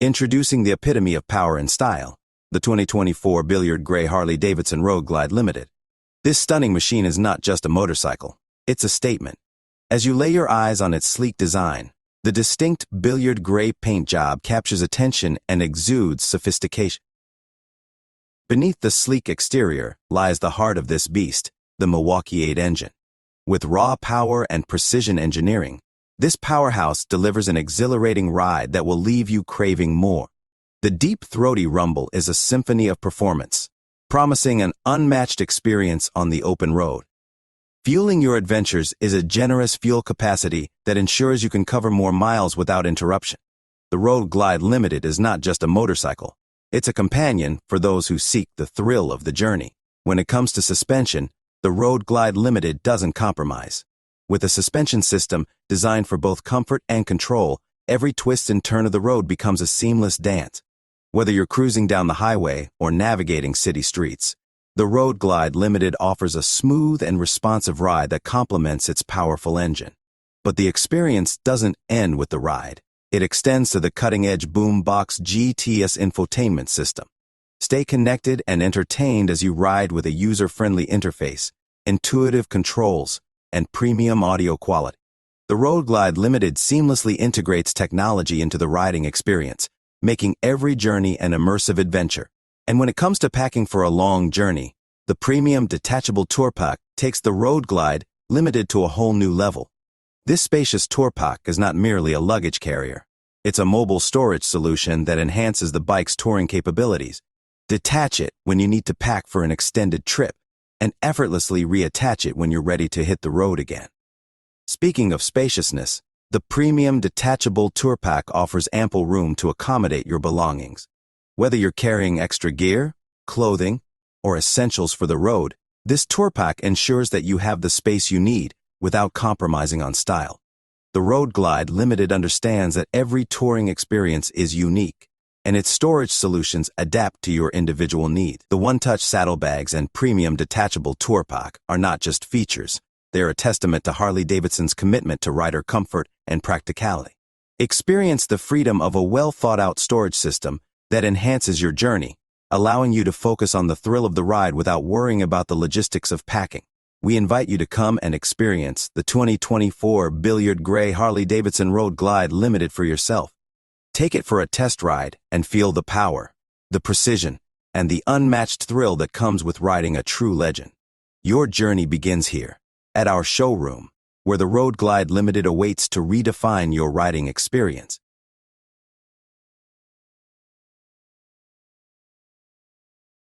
Introducing the epitome of power and style, the 2024 Billiard Gray Harley-Davidson Road Glide Limited. This stunning machine is not just a motorcycle, it's a statement. As you lay your eyes on its sleek design, the distinct Billiard Gray paint job captures attention and exudes sophistication. Beneath the sleek exterior lies the heart of this beast, the Milwaukee 8 engine. With raw power and precision engineering, this powerhouse delivers an exhilarating ride that will leave you craving more. The deep, throaty rumble is a symphony of performance, promising an unmatched experience on the open road. Fueling your adventures is a generous fuel capacity that ensures you can cover more miles without interruption. The Road Glide Limited is not just a motorcycle. It's a companion for those who seek the thrill of the journey. When it comes to suspension, the Road Glide Limited doesn't compromise. With a suspension system designed for both comfort and control, every twist and turn of the road becomes a seamless dance. Whether you're cruising down the highway or navigating city streets, the Road Glide Limited offers a smooth and responsive ride that complements its powerful engine. But the experience doesn't end with the ride. It extends to the cutting-edge Boombox GTS infotainment system. Stay connected and entertained as you ride with a user-friendly interface, intuitive controls, and premium audio quality. The Road Glide Limited seamlessly integrates technology into the riding experience, making every journey an immersive adventure. And when it comes to packing for a long journey, the premium detachable tour pack takes the Road Glide Limited to a whole new level. This spacious tour pack is not merely a luggage carrier. It's a mobile storage solution that enhances the bike's touring capabilities. Detach it when you need to pack for an extended trip, and effortlessly reattach it when you're ready to hit the road again. Speaking of spaciousness, the premium detachable tour pack offers ample room to accommodate your belongings. Whether you're carrying extra gear, clothing, or essentials for the road, this tour pack ensures that you have the space you need without compromising on style. The Road Glide Limited understands that every touring experience is unique, and its storage solutions adapt to your individual needs. The one-touch saddlebags and premium detachable tour pack are not just features. They're a testament to Harley-Davidson's commitment to rider comfort and practicality. Experience the freedom of a well-thought-out storage system that enhances your journey, allowing you to focus on the thrill of the ride without worrying about the logistics of packing. We invite you to come and experience the 2024 Billiard Gray Harley-Davidson Road Glide Limited for yourself. Take it for a test ride and feel the power, the precision, and the unmatched thrill that comes with riding a true legend. Your journey begins here, at our showroom, where the Road Glide Limited awaits to redefine your riding experience.